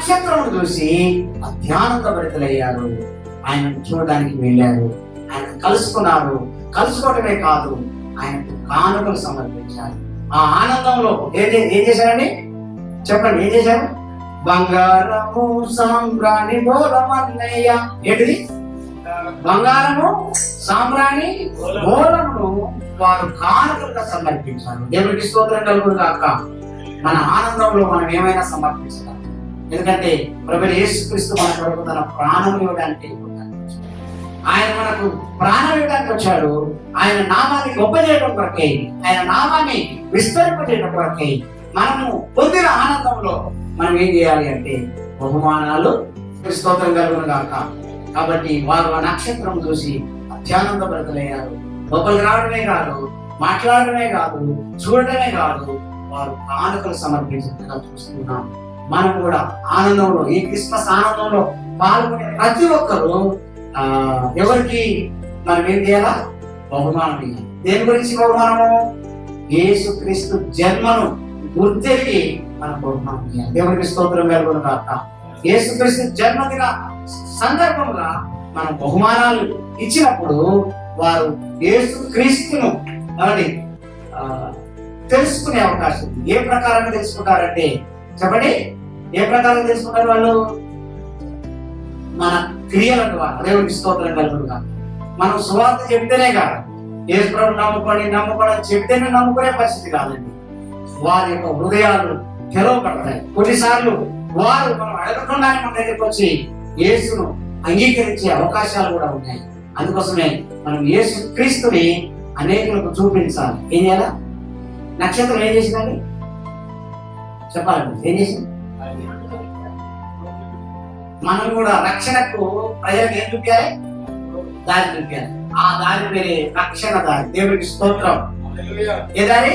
నక్షత్రమును చూసి అత్యానందభరితులయ్యారు. ఆయన చూడడానికి వెళ్ళారు, ఆయన కలుసుకున్నారు. కలుసుకోవటమే కాదు, ఆయనకు కానుకలు సమర్పించారు. ఆ ఆనందంలో ఏం చేశారండి చెప్పండి, ఏం చేశారు? బంగారము సాంబ్రాణి బోలమన్నయ్య. ఏంటిది? బంగారము సాంబ్రాణి బోలమును వారు కానుకలుగా సమర్పించారు. దేవుడికి స్తోత్రం కలుగును గాక. మన ఆనందంలో మనం ఏమైనా సమర్పించగలం. ఎందుకంటే ప్రభువైన యేసుక్రీస్తు మన కొరకు తన ప్రాణం ఇవ్వడానికి, ఆయన మనకు ప్రాణం ఇవ్వడానికి వచ్చాడు. ఆయన నామాన్ని గొప్ప చేయడం కొరకై, ఆయన నామాన్ని విస్తరింపజేయడం కొరకై మనము పొందిన ఆనందంలో మనం ఏం చేయాలి అంటే బహుమానాలు స్తోత్రం కలుగును గాక. కాబట్టి వారు ఆ నక్షత్రం చూసి అత్యానందభరితులయ్యారు. లోపలికి రావడమే కాదు, మాట్లాడటమే కాదు, చూడటమే కాదు, వారు కానుకలు సమర్పించగా చూస్తున్నాం. మనం కూడా ఆనందంలో, ఈ క్రిస్మస్ ఆనందంలో పాల్గొనే ప్రతి ఒక్కరూ ఎవరికి మనం ఏం చేయాలా? బహుమానం ఇవ్వాలి. దేని గురించి బహుమానము? యేసుక్రీస్తు జన్మను గుర్తెరిగి మనం బహుమానం ఇవ్వాలి. దేవునికి స్తోత్రం కలుగును గాక. యేసుక్రీస్తు జన్మదిన సందర్భంగా మనం బహుమానాలు ఇచ్చినప్పుడు వారు యేసుక్రీస్తును తెలుసుకునే అవకాశం ఉంది. ఏ ప్రకారంగా తెలుసుకుంటారంటే చెప్పండి, ఏ ప్రకారంగా తెలుసుకుంటారు వాళ్ళు? మన క్రియల ద్వారా. దేవునికి స్తోత్రం కలుగునుగా. మనం సువార్త చెప్తేనే కాదు, యేసు ప్రభువును నమ్ముకోవడం చెప్తేనే నమ్ముకునే పరిస్థితి కాదండి. వారి యొక్క హృదయాలు తెరవబడతాయి. కొన్నిసార్లు వారు మనం అడగకుండానే మన దగ్గరికి వచ్చి యేసును అంగీకరించే అవకాశాలు కూడా ఉన్నాయి. అందుకోసమే మనం యేసు క్రీస్తుని అనేకులకు చూపించాలి. ఏం చేయాలా? నక్షత్రం ఏం చేసిందండి చెప్పాలండి, ఏం చేసింది? మనం కూడా రక్షణకు ప్రజలకు ఏం చూపించాలి? దారి చూపించాలి. ఆ దారి పేరే రక్షణ దారి. దేవుడికి స్తోత్రం. ఏ దారి?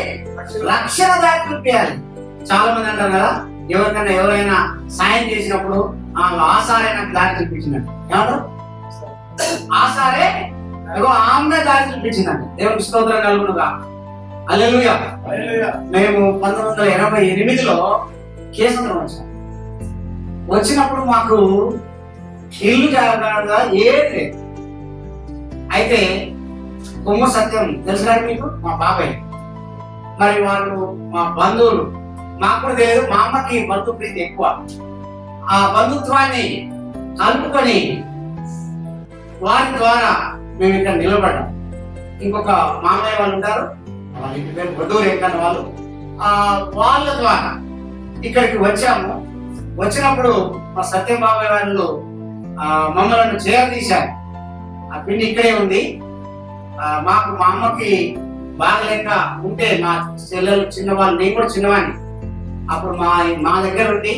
రక్షణ దారి చూపించాలి. చాలా మంది అంటారు కదా, ఎవరైనా సాయం చేసినప్పుడు ఆసారే నాకు దారి చూపించినట్టు. ఏమంటారు? ఆసారే ఆమె దారి చూపించిందండి. దేవుడికి స్తోత్రం కలుగునుగా. హల్లెలూయా. మేము 1988లో కేసంద్రం వచ్చాం. వచ్చినప్పుడు మాకు ఇల్లు జాగ్రత్తగా ఏది లేదు. అయితే కొమ్మ సత్యం తెలుసు కదా మీకు, మా బాబాయ్. మరి వాళ్ళు మా బంధువులు, మాకు కూడా తెలియదు. మా అమ్మకి బంధు ప్రీతి ఎక్కువ. ఆ బంధుత్వాన్ని కలుపుకొని వారి ద్వారా మేము ఇక్కడ నిలబడ్డాం. ఇంకొక మామయ్య వాళ్ళు ఉంటారు, వాళ్ళ ఇంటి పేరు బొడ్డూరు ఎక్కని వాళ్ళు. వాళ్ళ ద్వారా ఇక్కడికి వచ్చాము. వచ్చినప్పుడు మా సత్యం బాబాయ్ వాళ్ళు మమ్మల్ని చేరదీశారు. ఆ పిండి ఇక్కడే ఉంది. మా అమ్మకి బాగలేక ఉంటే మా చెల్లెలు చిన్నవాళ్ళు, నేను కూడా చిన్నవాడిని. అప్పుడు మా దగ్గర ఉండి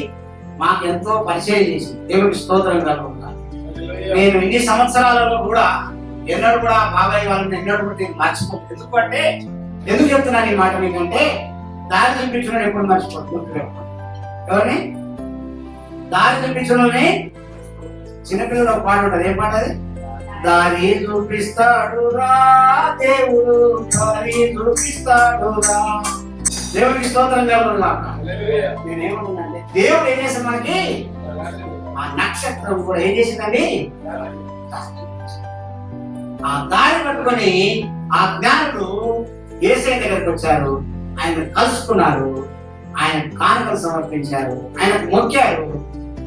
మాకు ఎంతో పరిచయం చేసింది. దేవుడికి స్తోత్రం కలుగుతుంది. నేను ఇన్ని సంవత్సరాలలో కూడా ఎన్నడూ కూడా బాబాయ్ వాళ్ళని ఎన్నడూ కూడా మర్చిపోతుంది. ఎందుకు చెప్తున్నాను ఈ మాట మీకంటే, దారి చూపించడం ఎప్పుడు మర్చిపోతుంది. ఎవరిని? దారి చూపించడంలోనే చిన్నపిల్లలు ఒక పాట ఉంటుంది. ఏం పాట అది? దారి చూపిస్తాడు రా దేవుడు, దారి చూపిస్తాడు రా. దేవుడికి స్తోత్రం కలుగును. నేనేమంటున్నానంటే, దేవుడు ఏం చేశాడు మనకి? ఆ నక్షత్రం కూడా ఏం చేసిందండి? ఆ దారి పట్టుకొని ఆ జ్ఞానులు యేసయ్య దగ్గరికి వచ్చారు. ఆయన కలుసుకున్నారు, ఆయన కానుకలు సమర్పించారు, ఆయనకు మొక్కారు,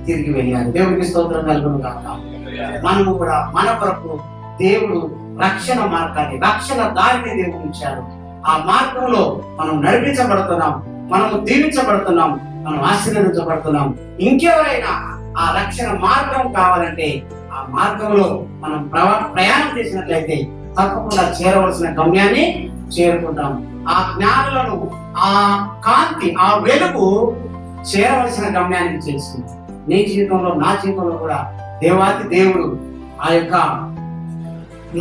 తిరిగి వెళ్ళారు. దేవుడికి స్తోత్రం కలుగును గాక. మనము కూడా మన కొరకు దేవుడు రక్షణ మార్గాన్ని, రక్షణ దారిని దేవుడు ఇచ్చారు. ఆ మార్గంలో మనం నడిపించబడుతున్నాం, మనము దీవించబడుతున్నాం, మనం ఆశీర్వదించబడుతున్నాం. ఇంకెవరైనా ఆ రక్షణ మార్గం కావాలంటే ఆ మార్గంలో మనం ప్రయాణం చేసినట్లయితే తప్పకుండా చేరవలసిన గమ్యాన్ని చేరుకుంటాం. ఆ జ్ఞానులను, ఆ కాంతి, ఆ వెలుగు చేరవలసిన గమ్యానికి చేస్తుంది. నీ జీవితంలో, నా జీవితంలో కూడా దేవాతి దేవుడు ఆ యొక్క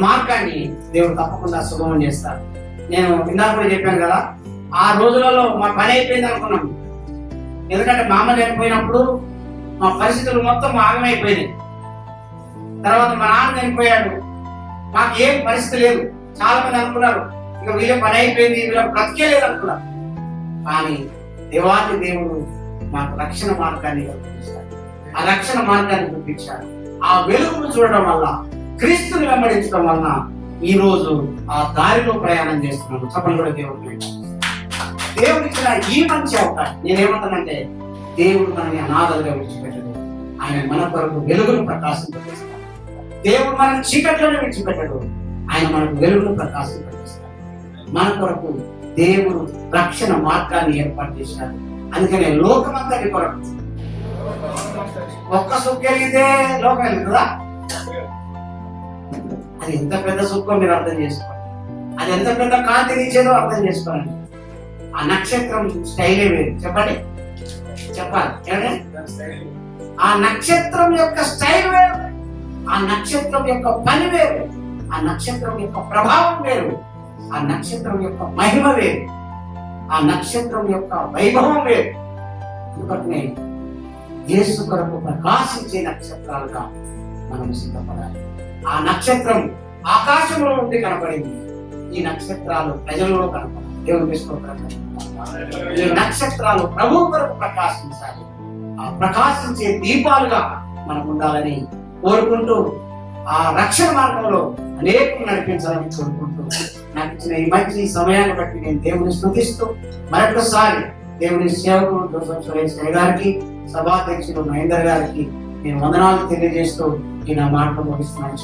మార్గాన్ని దేవుడు తప్పకుండా సుగమం చేస్తాడు. నేను ఇందాక కూడా చెప్పాను కదా, ఆ రోజులలో మా పని అయిపోయింది అనుకున్నాం. ఎందుకంటే మా అమ్మ చనిపోయినప్పుడు మా పరిస్థితులు మొత్తం ఆగమైపోయినాయి. తర్వాత మా నాన్న చనిపోయాడు, మాకు ఏం పరిస్థితి లేదు. చాలా మంది అనుకున్నారు ఇక వీళ్ళ పని అయిపోయింది, వీళ్ళ బ్రతికే లేదు అనుకున్నారు. కానీ దేవాది దేవుడు మాకు రక్షణ మార్గాన్ని కల్పిస్తాడు. ఆ రక్షణ మార్గాన్ని చూపించాడు. ఆ వెలుగును చూడడం వల్ల, క్రీస్తుని వెంబడించడం వలన ఈ రోజు ఆ దారిలో ప్రయాణం చేస్తున్నాను. చెప్పండి కూడా దేవుడు ఇచ్చిన ఈ మంచి అవకాశం. నేనేమంటానంటే, దేవుడు మనల్ని అనాథలుగా విడిచిపెట్టడు. ఆయన మన కొరకు వెలుగును ప్రకాశింపజేస్తాడు. దేవుడు మనల్ని చీకట్లను విడిచిపెట్టడు. ఆయన మనకు వెలుగును ప్రకాశింపజేస్తాడు. మన కొరకు దేవుడు రక్షణ మార్గాన్ని ఏర్పాటు చేశాడు. అందుకనే లోకమంతటి కొరకు ఒక్క సుఖలిగితే లోకం వెళ్తుందా? అది ఎంత పెద్ద సుఖం మీరు అర్థం చేసుకోండి. అది ఎంత పెద్ద కాంతినిచ్చేదో అర్థం చేసుకోండి. ఆ నక్షత్రం స్టైలే వేరు. చెప్పండి, చెప్పాలి. ఆ నక్షత్రం యొక్క స్టైల్ వేరు, ఆ నక్షత్రం యొక్క పని వేరు, ఆ నక్షత్రం యొక్క ప్రభావం వేరు, ఆ నక్షత్రం యొక్క మహిమ వేరు, ఆ నక్షత్రం యొక్క వైభవం వేరు. ఎందుకంటే యేసు కొరకు ప్రకాశించే నక్షత్రాలుగా మనం సిద్ధపడాలి. ఆ నక్షత్రం ఆకాశంలో నుండి కనపడింది. ఈ నక్షత్రాలు ప్రజల్లో కనపడాలి. దేవుని స్తోత్రం. ఈ నక్షత్రాలు ప్రభు కొరకు ప్రకాశించాలి. ఆ ప్రకాశించే దీపాలుగా మనం ఉండాలని కోరుకుంటూ, ఆ రక్షణ మార్గంలో అనేకం నడిపించాలని కోరుకుంటూ, నాకు ఇచ్చిన ఈ మంచి సమయాన్ని బట్టి నేను దేవుని స్తుతిస్తూ, మరొకసారి దేవుని సేవకుడు జోసెఫ్ సురేష్ గారికి, సభాధ్యక్షుడు మహేందర్ గారికి నేను వందనాలు తెలియజేస్తూ ఈ నా మాటలు ముగిస్తున్నాను.